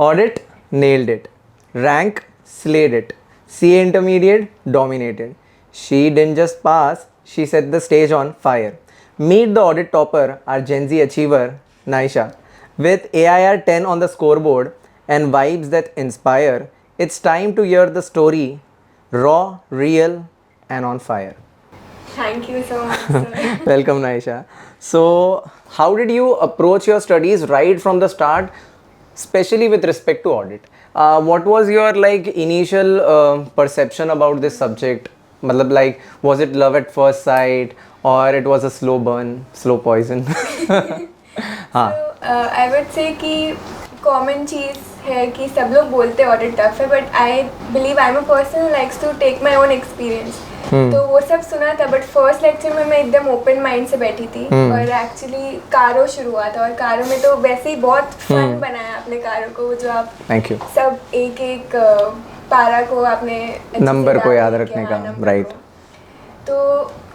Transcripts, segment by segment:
Audit, nailed it. Rank, slayed it. CA intermediate, dominated. She didn't just pass, she set the stage on fire. Meet the audit topper, our Gen Z achiever, Naisha. With AIR 10 on the scoreboard and vibes that inspire, it's time to hear the story, raw, real, and on fire. Thank you so much, sir. Welcome, Naisha. So, how did you approach your studies right from the start, especially with respect to audit? What was your initial perception about this subject? मतलब like, was it love at first sight or it was a slow burn, slow poison? हाँ. So, I would say कि common चीज़ है कि सब लोग बोलते हैं ऑडिट टफ है, but I believe I am a person likes to take my own experience. तो वो सब सुना था, बट फर्स्ट लेक्चर में मैं एकदम ओपन माइंड से बैठी थी. और एक्चुअली कारो शुरू हुआ था, और कारो में तो वैसे ही बहुत फन बनाया आपने कारो को, जो आप थैंक यू सब एक एक पारा को आपने नंबर को याद रखने का, राइट. तो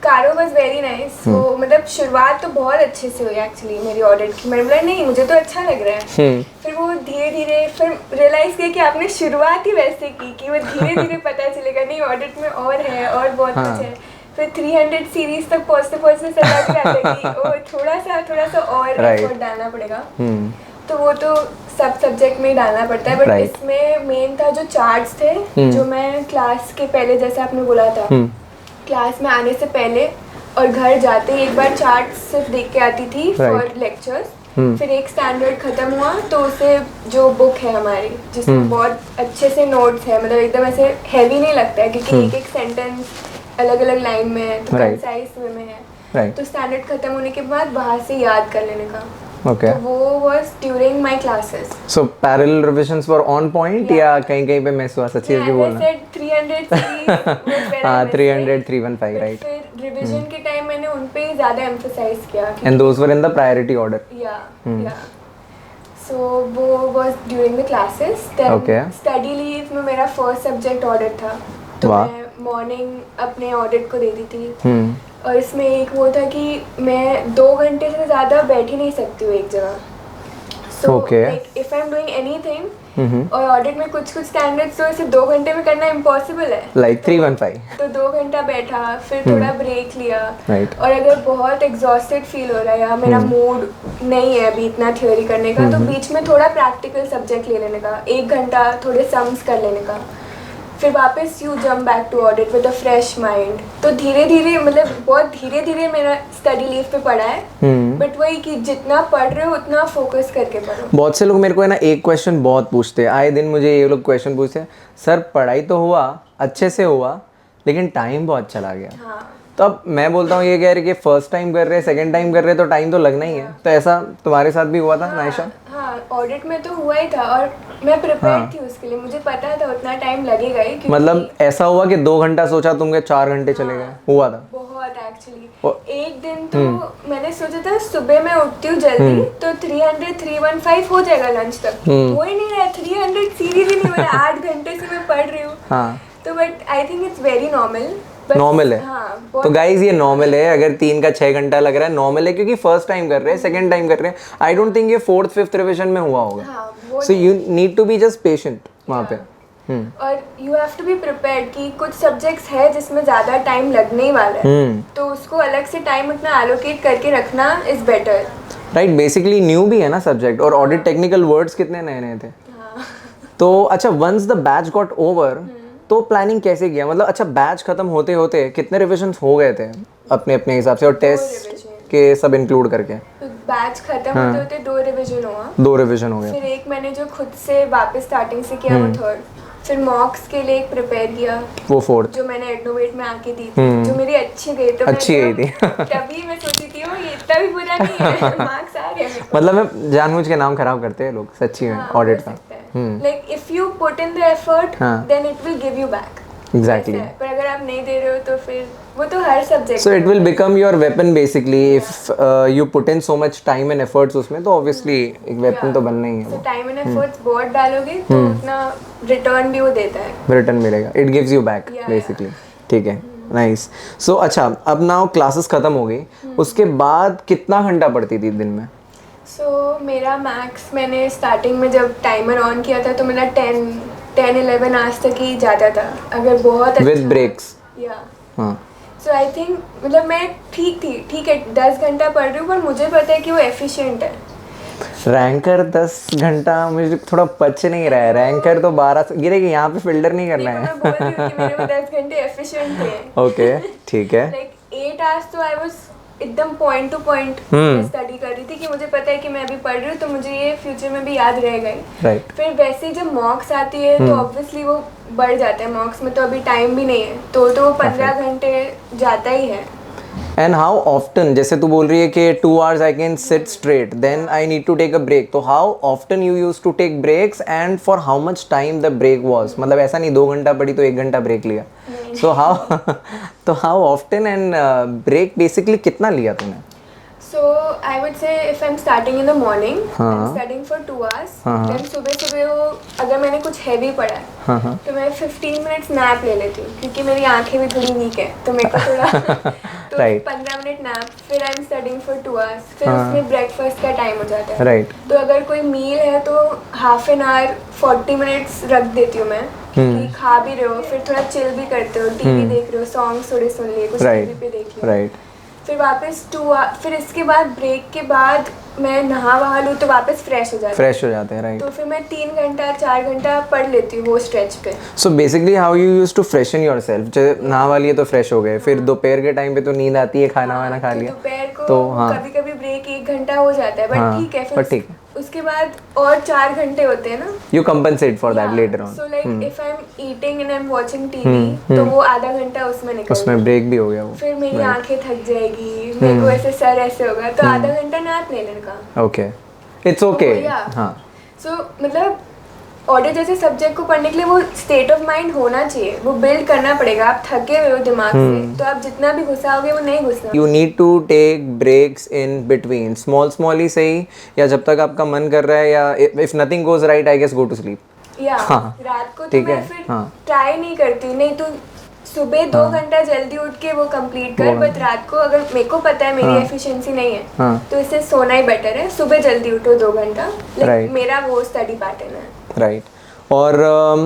कारो वॉज वेरी नाइस. वो मतलब शुरुआत तो बहुत अच्छे से हुई एक्चुअली मेरी ऑडिट की. मैंने बोला नहीं मुझे तो अच्छा लग रहा है. फिर वो धीरे धीरे फिर रियलाइज किया कि आपने शुरुआत ही वैसे की कि वो धीरे धीरे पता चलेगा नहीं ऑडिट में और है और बहुत कुछ है. फिर 300 सीरीज तक पहुँचते से लग रहा था कि ओ थोड़ा सा और एफर्ट डालना पड़ेगा. तो वो तो सब सब्जेक्ट में ही डालना पड़ता है, बट इसमें मेन था जो चार्ट्स थे, जो मैं क्लास के पहले जैसे आपने बोला था क्लास में आने से पहले और घर जाते ही एक बार चार्ट सिर्फ देख के आती थी फॉर लेक्चर्स. फिर एक स्टैंडर्ड खत्म हुआ तो उसे जो बुक है हमारी जिसमें बहुत अच्छे से नोट्स है, मतलब एकदम ऐसे हैवी नहीं लगता है क्योंकि एक एक सेंटेंस अलग अलग लाइन में है तो कंसाइज वे में है. तो स्टैंडर्ड खत्म होने के बाद वहाँ से याद कर लेने का. Okay. तो वो was during my classes. So parallel revisions were on point या कहीं पे मिस हुआ? सच्ची में बोलना. I said 300 series. हाँ 300, 315 right. फिर रिविजन के टाइम मैंने उन पे ही ज़्यादा emphasize किया. And those were in the priority order. Yeah. So वो was during the classes. Then study leave में मेरा first subject audit था. तो मैं मॉर्निंग अपने ऑडिट को दे दी थी. और इसमें एक वो था कि मैं 2 घंटे से ज़्यादा बैठ ही नहीं सकती हूँ एक जगह. So if I am doing anything और ऑडिट में कुछ स्टैंडर्ड्स तो इसे 2 घंटे में करना इम्पॉसिबल है. लाइक 315. तो 2 घंटा बैठा, फिर थोड़ा ब्रेक लिया. और अगर बहुत एग्जॉस्टेड फील हो रहा है या मेरा मूड नहीं है अभी इतना थ्योरी करने का, तो बीच में थोड़ा प्रैक्टिकल सब्जेक्ट ले लेने का, 1 घंटा थोड़े सम्स कर लेने का. फिर वापस you jump back to audit with a fresh mind. तो धीरे धीरे मतलब बहुत धीरे धीरे मेरा स्टडी लीव पे पड़ा है. बट वही कि जितना पढ़ रहे हो उतना फोकस करके पढ़ो. बहुत से लोग मेरे को है ना एक क्वेश्चन बहुत पूछते हैं, आए दिन मुझे ये लोग क्वेश्चन पूछते हैं, सर पढ़ाई तो हुआ अच्छे से हुआ लेकिन टाइम बहुत चला गया. तो अब मैं बोलता हूँ ये कह रहे कि फर्स्ट टाइम कर रहे हैं सेकंड टाइम कर रहे हैं तो टाइम तो लगना ही है. तो ऐसा तुम्हारे साथ भी हुआ था नायशा? हाँ ऑडिट में तो हुआ ही था और मैं प्रिपेयर्ड थी उसके लिए. मुझे पता था उतना टाइम लगेगा ही. मतलब ऐसा हुआ कि 2 घंटा सोचा तुमके 4 घंटे चले गए? हुआ था बहुत एक्चुअली. एक दिन तो मैंने सोचा था सुबह मैं उठती हूँ जल्दी तो 300 315 हो जाएगा लंच तक. हो ही नहीं रहा. 300 सीरीज ही नहीं हो रहा. 8 घंटे से मैं पढ़ रही हूँ. तो but I think it's very normal है. तो गाइज ये नॉर्मल है. अगर 3 का 6 घंटा लग रहा है नॉर्मल है क्योंकि फर्स्ट टाइम कर रहे हैं सेकंड टाइम कर रहे हैं. आई डोंट थिंक ये 4th 5th रिवीजन में हुआ होगा. So you need to be just patient वहाँ पे. और you have to be prepared कि कुछ सब्जेक्ट्स है जिसमें ज़्यादा टाइम लगने ही वाला है. तो उसको अलग से टाइम उतना एलोकेट करके रखना is better. Right. Basically new भी है ना सब्जेक्ट और ऑडिट टेक्निकल वर्ड्स कितने नए नए थे. तो अच्छा once the batch got over तो प्लानिंग कैसे किया? मतलब अच्छा बैच खत्म होते होते कितने रिविजन्स हो गए थे अपने अपने हिसाब से और टेस्ट के सब इंक्लूड करके? बैच खत्म होते होते 2 रिवीजन हुआ. 2 रिवीजन हो गए. फिर एक मैंने जो खुद से वापस स्टार्टिंग से किया वो 3rd. फिर मॉक्स के लिए एक प्रिपेयर किया वो 4th जो मैंने एडनोवेट में आके दी थी जो मेरी अच्छी गई. तो अच्छी गई थी. तभी मैं सोची थी ये इतना भी बुरा नहीं है. मार्क्स आ गए. मतलब मैं जानबूझ के नाम खराब करते हैं लोग सच्ची में ऑडिट का. Like if you put in the effort then it will give you back. Exactly. पर अगर आप नहीं दे रहे हो तो फिर वो तो हर subject. So it will become your weapon basically if you put in so much time and efforts उसमें तो ऑब्वियसली एक वेपन तो बनना ही है. सो टाइम एंड एफर्ट्स बहुत डालोगे तो उतना रिटर्न भी वो देता है. रिटर्न मिलेगा. It gives you back basically. ठीक है. नाइस. सो अच्छा अब नाउ क्लासेस खत्म हो गई उसके बाद कितना घंटा पढ़ती थी दिन में? सो मेरा मैक्स मैंने स्टार्टिंग में जब टाइमर ऑन किया था तो मेरा 10-11 आवर्स तक ही जाता था अगर बहुत अच्छा विद ब्रेक्स। या हाँ सो आई थिंक मतलब मैं ठीक है 10 घंटा पढ़ रही हूँ पर मुझे पता है कि वो एफिशिएंट है। रैंकर 10 घंटा मुझे थोड़ा पच नहीं रहा है। रैंकर तो 12 गिरेगी, यहाँ पे फिल्टर नहीं करना देखो, मैं बोल रही हूँ कि मेरे वो 10 घंटे एफिशिएंट थे। ओके ठीक है। लाइक 8 आवर्स तो आई वाज एकदम पॉइंट टू पॉइंट स्टडी कर रही थी कि मुझे पता है कि मैं अभी पढ़ रही हूँ तो मुझे ये फ्यूचर में भी याद रहेगा ही। राइट। फिर वैसे ही जब मॉक्स आती है तो ऑब्वियसली वो बढ़ जाता है। मॉक्स में तो अभी टाइम भी नहीं है तो वो 15 घंटे जाता ही है। एंड हाउ ऑफ्टन, जैसे तू बोल रही है कि 2 hours I can sit straight then I need to take a break, तो how often you use to take breaks and for how much time the break was? मतलब ऐसा नहीं 2 घंटा पढ़ी तो 1 घंटा ब्रेक लिया, सो हाउ तो how often and break basically कितना लिया तूने? So I would say if I'm starting in the morning, हाँ. I'm studying for 2 hours. हाँ. Then सुबह वो अगर मैंने कुछ हैवी पढ़ा है हाँ. तो मैं 15 मिनट्स नैप ले लेती हूँ क्योंकि मेरी आंखें भी थोड़ी वीक है तो मेरे को थोड़ा तो Right. 15 मिनट नैप, फिर I am studying for 2 hours, फिर उसमें ब्रेकफास्ट का टाइम हो जाता है। Right. तो अगर कोई मील है तो हाफ एन आवर 40 मिनट्स रख देती हूँ मैं कि खा भी रहे हो फिर थोड़ा चिल भी करते हो, टीवी देख रहे हो, सॉन्ग थोड़े सुन लिए, कुछ Right. टीवी पे देख लिया। राइट। फिर वापस फिर इसके बाद ब्रेक के बाद मैं नहा वहा लूँ तो वापस फ्रेश हो जाते हैं। राइट। तो फिर मैं 3 घंटा 4 घंटा पढ़ लेती हूँ वो स्ट्रेच पे। So basically how you use to freshen yourself? जैसे नहा वाली है तो फ्रेश हो गए, फिर दोपहर के टाइम पे तो नींद आती है, खाना वाना खा तो लिया दोपहर को तो हाँ कभी कभी ब्रेक 1 घंटा हो जाता है बट ठीक है। but फिर ठीक है। उसके बाद और 4 घंटे होते हैं ना, you compensate for that later on. So like if I am eating and I am watching TV तो वो आधा घंटा उसमें निकल उसमें ब्रेक भी हो गया वो। फिर मेरी आंखें थक जाएगी, मेरे को ऐसे सर ऐसे होगा तो आधा घंटा नैप लेने का। Okay, it's okay. हाँ सो मतलब ऑडियो जैसे सब्जेक्ट को पढ़ने के लिए वो स्टेट ऑफ माइंड होना चाहिए, वो बिल्ड करना पड़ेगा। आप थके हुए हो दिमाग से तो आप जितना भी घुसाओगे वो नहीं घुसना। You need to take breaks in between, small ही सही, या जब तक आपका मन कर रहा है, या if nothing goes right I guess go to sleep. या रात को तो मैं फिर ट्राई नहीं करती, नहीं तो सुबह 2 घंटा जल्दी उठ के वो कंप्लीट कर, बट रात को अगर मेरे को पता है मेरी एफिशिएंसी नहीं है तो इससे सोना ही बेटर है। सुबह जल्दी उठो 2 घंटा, मेरा वो स्टडी पैटर्न है। राइट। और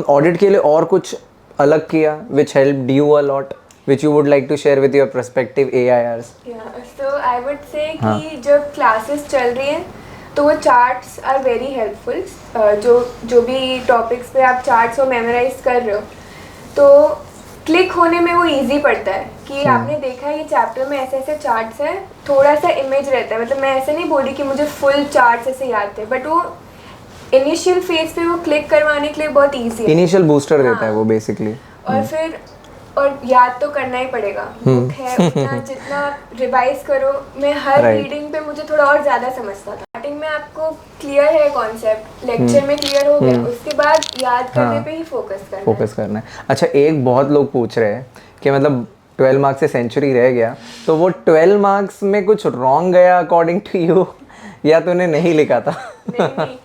ऑडिट के लिए और कुछ अलग किया which helped you a lot, which you would like to share with your prospective AIRs? Yeah, so I would say कि जब क्लासेस चल रही हैं तो वो चार्ट्स आर वेरी हेल्पफुल। जो भी टॉपिक्स पे आप चार्ट्स को मेमोराइज कर रहे हो तो क्लिक होने में वो इजी पड़ता है कि आपने देखा ये चैप्टर में ऐसे ऐसे चार्ट्स हैं, थोड़ा सा इमेज रहता है। मतलब मैं ऐसे नहीं बोली कि मुझे फुल चार्ट्स ऐसे याद थे, बट वो इनिशियल फेज पे वो क्लिक करवाने के लिए बहुत इजी है। इनिशियल बूस्टर देता है वो बेसिकली। और फिर और याद तो करना ही पड़ेगा, बुक है उतना जितना रिवाइज करो। मैं हर रीडिंग पे मुझे थोड़ा और ज़्यादा समझता था। स्टार्टिंग में आपको क्लियर है कॉन्सेप्ट, लेक्चर में क्लियर हो गया, उसके बाद याद करने पे ही फोकस करना है। अच्छा, एक बहुत लोग पूछ रहे हैं कि मतलब 12 मार्क्स से सेंचुरी रह गया तो वो 12 मार्क्स में कुछ रॉन्ग गया अकॉर्डिंग टू यू, या तूने नहीं लिखा था? नहीं,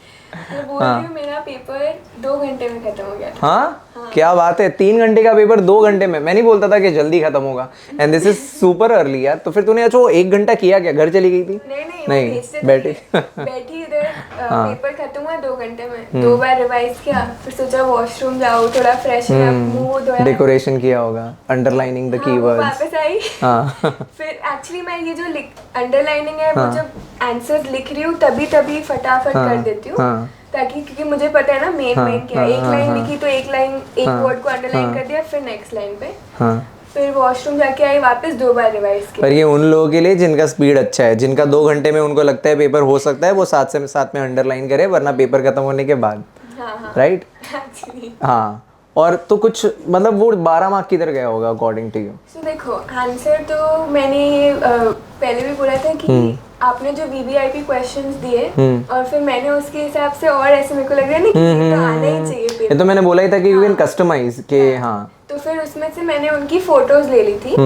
मैं बोल रही हूँ मेरा पेपर 2 घंटे में खत्म हो गया था। हाँ? क्या बात है, 3 घंटे का पेपर 2 घंटे में? मैं नहीं बोलता था कि जल्दी खत्म होगा, and this is super early यार। तो फिर तूने अच्छा वो 1 घंटा किया क्या, घर चली गई थी? नहीं बैठी इधर पेपर खत्म हुआ 2 घंटे में, 2 बार रिवाइज किया, फिर सोचा वॉशरूम जाओ, थोड़ा फ्रेश मुंह धोया, डेकोरेशन किया होगा, अंडरलाइनिंग द कीवर्ड्स, वापस आई। फिर एक्चुअली मैं ये जो अंडरलाइनिंग है वो जब आंसर्स लिख रही हूँ तभी फटाफट कर देती हूँ, ताकि क्योंकि मुझे पता है ना मेन क्या है। एक लाइन लिखी तो एक वर्ड को अंडरलाइन कर दिया, फिर नेक्स्ट लाइन पे, फिर वॉशरूम जाके आई, वापस 2 बार रिवाइज किया। पर ये उन लोगों के लिए जिनका स्पीड अच्छा है, जिनका 2 घंटे में उनको लगता है पेपर हो सकता है, वो साथ में अंडरलाइन करे, वरना पेपर खत्म होने के बाद। राइट। हाँ। और तो कुछ मतलब वो 12 मार्क किधर गया होगा अकॉर्डिंग टू यू? सो देखो, आंसर तो मैंने पहले भी बोला था कि आपने जो वीवीआईपी क्वेश्चंस दिए और फिर मैंने उसके हिसाब से और ऐसे मेरे को लग रहा है ना कि तो आना ही चाहिए पेपर। ये तो मैंने बोला ही था कि यू कैन कस्टमाइज के। हाँ, तो फिर उसमें से मैंने उनकी फोटोज ले ली थी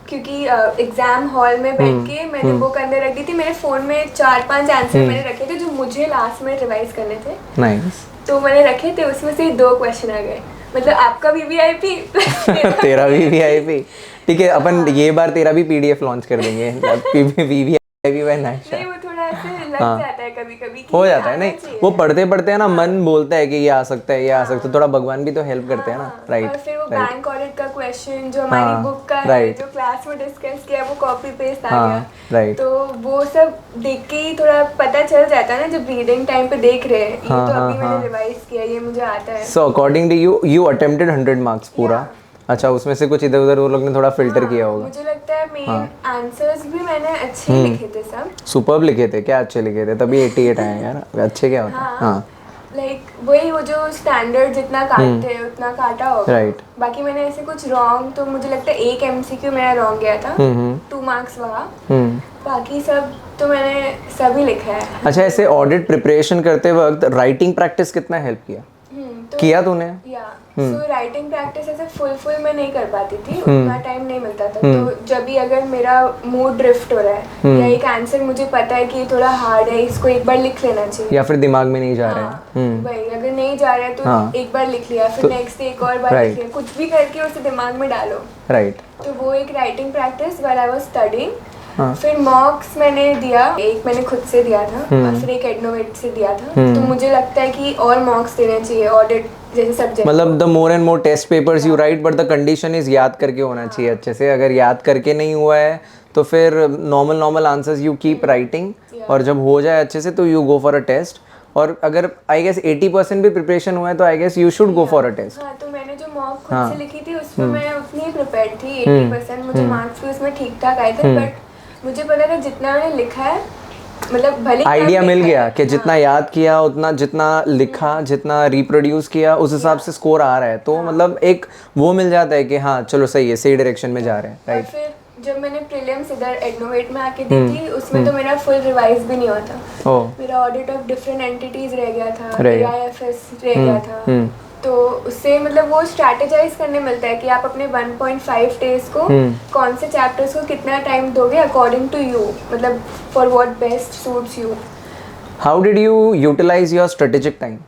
क्योंकि एग्जाम हॉल में बैठ के मैंने बुक अंदर रख दी थी। मेरे फोन में 4-5 आंसर मैंने रखे थे जो मुझे लास्ट में रिवाइज करने थे। नाइस। तो मैंने रखे थे, उसमें से 2 क्वेश्चन आ गए। मतलब आपका वीवीआईपी तेरा वीवीआईपी ठीक है। अपन ये बार तेरा भी पीडीएफ लॉन्च कर देंगे, वीवीआईपी बाय नायशा। नहीं, वो थोड़ा ऐसे लग जाता है कभी कभी हो जाता है, नहीं वो पढ़ते पढ़ते है ना मन बोलता है कि ये आ सकता है, ये आ सकता है, थोड़ा भगवान भी तो हेल्प करते हैं ना, राइट। और फिर वो बैंक ऑडिट का क्वेश्चन जो हमारी बुक का है, जो क्लास में डिस्कस किया वो कॉपी पेस्ट आ गया, राइट। तो वो सब देख के ही थोड़ा पता चल जाता है ना, जब रीडिंग टाइम पे देख रहे हैं ये तो अभी मैंने रिवाइज किया, ये मुझे आता है। So according to you, you attempted 100 marks पूरा? अच्छा, उसमें से कुछ इधर उधर वो लोग ने थोड़ा फिल्टर किया होगा। मुझे लगता है मेन आंसर्स भी मैंने अच्छे लिखे थे, सब सुपर्ब लिखे थे, क्या अच्छे लिखे थे, तभी 88 आए यार, अच्छे क्या होता है। हाँ लाइक वही वो जो स्टैंडर्ड जितना काटते हैं उतना काटा होगा, राइट। बाकी मैंने ऐसे कुछ रॉन्ग तो मुझे लगता है एक एमसीक्यू मेरा रॉन्ग गया था, 2 मार्क्स वहाँ, बाकी सब तो मैंने सभी लिखा है। अच्छा, ऐसे ऑडिट प्रिपरेशन करते वक्त राइटिंग प्रैक्टिस कितना हेल्प किया? तो किया तूने? या सो राइटिंग प्रैक्टिस ऐसे फुल मैं नहीं कर पाती थी, उतना टाइम नहीं मिलता था, तो जब भी अगर मेरा मूड ड्रिफ्ट हो रहा है या एक आंसर मुझे पता है कि थोड़ा हार्ड है, इसको एक बार लिख लेना चाहिए, या फिर दिमाग में नहीं जा रहा है, भाई अगर नहीं जा रहा है तो एक बार लिख लिया, फिर नेक्स्ट डे एक और बार लिख लिया, कुछ भी करके उसे दिमाग में डालो, राइट। तो वो एक writing practice while I was studying. फिर मॉक्स मैंने दिया, एक मैंने खुद से दिया था और फिर एक एडनोवेट से दिया था, तो मुझे लगता है कि और मॉक्स देने चाहिए ऑडिट जैसे सब्जेक्ट, मतलब the more and more test papers you write, but the condition is याद करके होना चाहिए अच्छे से। अगर याद करके नहीं हुआ है तो फिर normal answers you keep writing, और जब हो जाए अच्छे से तो you go for a test. और अगर आई गेस 80% भी प्रिपरेशन हुआ है तो I guess you should go for a test. हाँ, तो मैंने जो मॉक खुद से लिखी थी उसमें मैं उतनी ही प्रिपेयर्ड थी, 80% मुझे मार्क्स भी उसमें ठीक ठाक आए थे, बट मुझे पता था जितना मैंने लिखा है, मतलब भले आइडिया मिल गया कि जितना याद किया उतना, जितना लिखा, जितना रिप्रोड्यूस किया उस हिसाब से स्कोर आ रहा है, तो मतलब एक वो मिल जाता है कि हाँ चलो सही है, सही डायरेक्शन में जा रहे हैं, राइट। फिर जब मैंने प्रीलिम्स इधर एडनोवेट में आके दी थी, उसमें तो मेरा फुल रिवाइज भी नहीं हुआ था, मेरा ऑडिट ऑफ डिफरेंट एंटिटीज रह गया था, AIFS रह गया था, तो उससे मतलब वो स्ट्रैटेजाइज करने मिलता है कि आप अपने 1.5 डेज को कौन से चैप्टर्स को कितना टाइम दोगे अकॉर्डिंग टू यू, मतलब for what best suits you. How did you utilize your strategic time?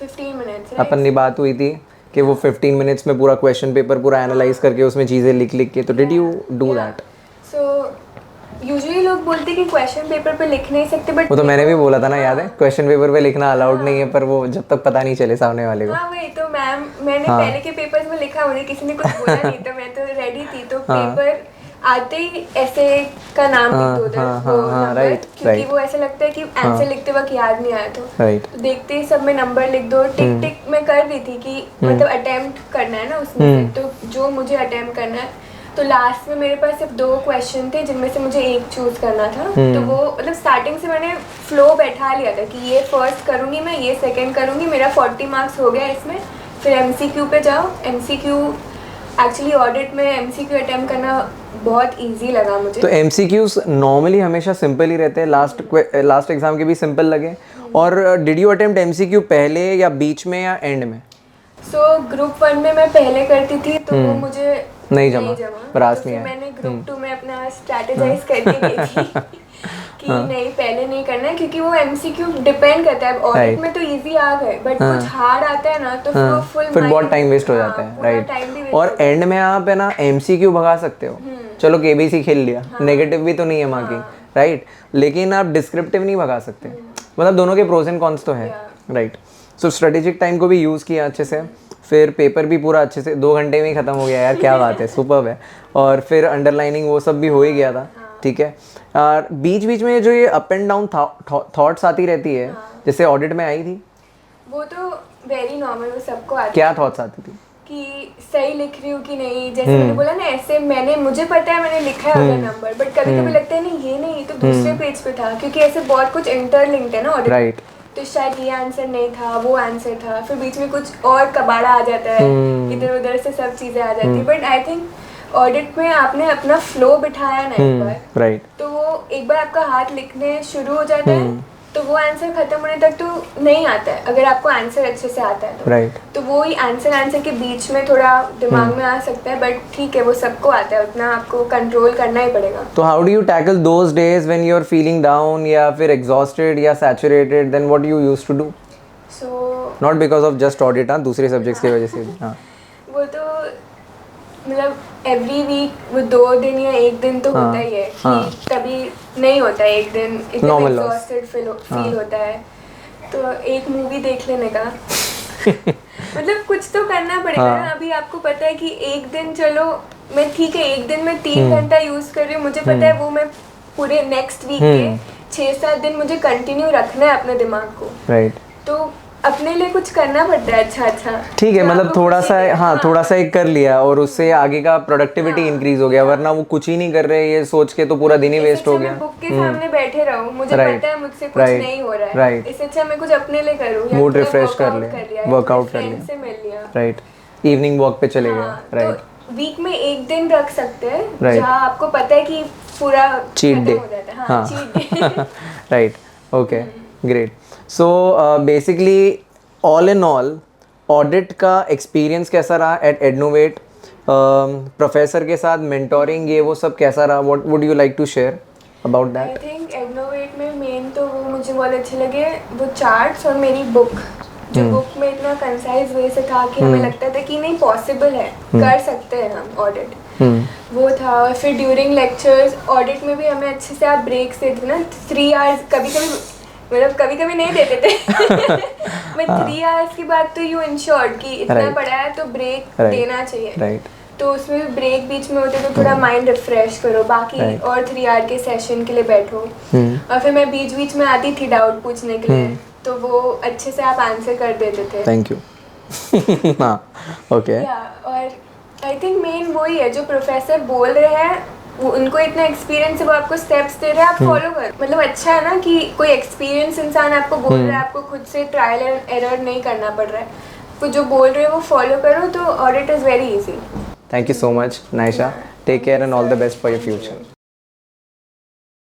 15 minutes, अपन ने बात हुई थी कि वो 15 मिनट्स में पूरा क्वेश्चन पेपर पूरा एनालाइज करके उसमें चीज़ें लिख के, तो did you do that? So usually लोग बोलते हैं कि क्वेश्चन पेपर पे लिख नहीं सकते, बट वो तो मैंने भी बोला था ना, याद है? क्वेश्चन पेपर पे लिखना अलाउड नहीं है, पर वो जब तक पता नहीं चले सामने वाले को। हाँ वही तो मैम, मैंने पहले के पेपर्स में लिखा, मुझे किसी ने कुछ बोला नहीं था, मैं तो रेडी थी, तो पेपर आते ही ऐसे का नाम लिख दो उधर, वो नंबर, क्योंकि वो ऐसा लगता है कि आंसर लिखते वक्त याद नहीं आया, तो देखते ही सब में नंबर लिख दो, टिक टिक मैं कर रही थी कि मतलब अटेम्प्ट करना है ना उसमें, तो जो मुझे अटेम्प्ट करना है, तो लास्ट में मेरे पास सिर्फ 2 क्वेश्चन थे जिनमें से मुझे एक चूज करना था, तो वो मतलब स्टार्टिंग से मैंने फ्लो बैठा लिया था कि ये फर्स्ट करूंगी मैं, ये सेकंड करूंगी, मेरा 40 मार्क्स हो गया इसमें, फिर एमसीक्यू पे जाओ। एमसीक्यू एक्चुअली ऑडिट में एमसीक्यू अटेम्प्ट करना बहुत इजी लगा मुझे। तो एमसीक्यूज नॉर्मली हमेशा सिंपल ही रहते हैं, लास्ट एग्जाम के भी सिंपल लगे? और डिड यू अटेम्प्ट एमसीक्यू पहले या बीच में या एंड में? सो ग्रुप 1 में मैं पहले करती थी, तो वो मुझे नहीं जमा, रास तो नहीं आया। मैंने ग्रुप 2 में अपना स्ट्रैटेजाइज करके गई थी कि नहीं पहले नहीं करना है, क्योंकि वो एमसीक्यू डिपेंड करता है, ऑडिट में तो इजी आ गए, बट कुछ हार्ड आता है ना तो फिर बहुत टाइम वेस्ट हो जाता है, राइट। और एंड में आप है ना एमसीक्यू भगा सकते हो, चलो केबीसी खेल लिया, नेगेटिव भी तो नहीं है मार्किंग, राइट, लेकिन आप डिस्क्रिप्टिव नहीं भगा सकते, मतलब दोनों के प्रोज एंड कॉन्स तो है, राइट। सो स्ट्रेटेजिक टाइम को भी यूज़ किया अच्छे से, फिर पेपर भी पूरा अच्छे से 2 घंटे में ही ख़त्म हो गया यार, क्या बात है, सुपर्ब है। और फिर अंडरलाइनिंग वो सब भी हो ही गया था, ठीक है। और बीच बीच में जो ये अप एंड डाउन थॉट्स आती रहती है, जैसे ऑडिट में आई थी, वो तो वेरी नॉर्मल, वो सबको आती है। क्या थॉट्स आती थी? कि सही लिख रही हूँ कि नहीं, जैसे मैंने बोला ना, ऐसे मैंने मुझे पता है मैंने लिखा है उधर नंबर, बट कभी कभी लगता है नहीं ये नहीं, तो दूसरे पेज पे था, क्योंकि ऐसे बहुत कुछ इंटरलिंक्ड है ना ऑडिट, राइट, तो शायद ये आंसर नहीं था, वो आंसर था, फिर बीच में कुछ और कबाड़ा आ जाता है, इधर उधर से सब चीज़ें आ जाती है, बट आई थिंक ऑडिट में आपने अपना फ्लो बिठाया ना एक बार, राइट, तो वो एक बार आपका हाथ लिखने शुरू हो जाता है, तो वो आंसर खत्म होने तक तो नहीं आता है, अगर आपको आंसर अच्छे से आता है तो, राइट, तो वो ही आंसर के बीच में थोड़ा दिमाग में आ सकता है, बट ठीक है, वो सबको आता है, उतना आपको कंट्रोल करना ही पड़ेगा। तो how do you tackle those days when you are feeling down या फिर एग्जॉस्टेड या saturated, then what you used to do? So not because of just audit, हाँ, दूसरे सब्जेक्ट्स की वजह से भी, हाँ, वो तो मतलब एवरी वीक वो 2 दिन या 1 दिन तो हाँ, होता ही है हाँ। कि कभी नहीं होता है, एक दिन एकदम Normal loss. एग्जॉस्टेड हाँ। फील होता है, तो एक मूवी देख लेने का मतलब कुछ तो करना पड़ेगा हाँ। ना। अभी आपको पता है कि एक दिन चलो मैं ठीक है, एक दिन मैं 3 हम्म। घंटा यूज़ कर रही हूँ, मुझे पता है वो मैं पूरे नेक्स्ट वीक के 6-7 दिन मुझे कंटिन्यू रखना है अपने दिमाग को, राइट। तो अपने लिए कुछ करना पड़ता है अच्छा। ठीक है, जो मतलब आपको थोड़ा खुशी सा, दे। हाँ थोड़ा सा एक कर लिया और उससे आगे का प्रोडक्टिविटी इंक्रीज हो गया, वरना वो कुछ ही नहीं कर रहे ये सोच के तो पूरा दिन ही इससे वेस्ट हो अच्छा गया। मैं बुक के सामने बैठे रहूं, मुझे Right. पता है मुझसे कुछ Right. नहीं हो रहा है, Right. इससे अच्छा मैं कुछ अपने लिए करूं या मूड थोड़ा रिफ्रेश कर workout ले, वर्कआउट कर फ्रेंड ले, से मिल लिया। राइट, इवनिंग वॉक पे चले गए, हाँ, राइट। तो वीक में एक दिन रख सकते हैं Right. जहाँ आपको पता है कि पूरा चीट खत्म डे, हो जाता है। हाँ, हाँ cheat day. Right, okay, great. So basically all in all audit का एक्सपीरियंस कैसा रहा एट एडनोवेट? प्रोफेसर के साथ मेंटोरिंग ये वो सब कैसा रहा? What would you like to share about I that? Think एडनोवेट में मेन तो वो मुझे बहुत अच्छे लगे, वो चार्ट्स और मेरी बुक, जो बुक में इतना कंसाइज वे से था कि हमें लगता था कि नहीं पॉसिबल है, कर सकते हैं हम ऑडिट, वो था। और फिर ड्यूरिंग लेक्चर्स ऑडिट में भी हमें अच्छे से आप ब्रेक्स देते थे ना, 3 आवर्स, कभी कभी मतलब कभी कभी नहीं देते थे मैं 3 आवर्स के बाद तो यू इंश्योर्ड कि इतना Right. पढ़ा है तो ब्रेक Right. देना चाहिए, राइट, तो उसमें भी ब्रेक बीच में होते तो थोड़ा माइंड रिफ्रेश करो, बाकी Right. और 3 आवर के सेशन के लिए बैठो। और फिर मैं बीच बीच में आती थी डाउट पूछने के लिए, तो वो अच्छे से आप आंसर कर देते थे। Thank you. हाँ, ओके, या और आई थिंक मेन वही है, जो प्रोफेसर बोल रहे हैं वो उनको इतना एक्सपीरियंस है, वो आपको स्टेप्स दे रहे हैं, आप फॉलो कर, मतलब अच्छा है ना कि कोई एक्सपीरियंस इंसान आपको बोल रहा है, आपको खुद से ट्रायल एंड एरर नहीं करना पड़ रहा है, वो जो बोल रहे हो वो फॉलो करो, तो audit is very easy. Thank you so much Naisha, take care and all the best for your future.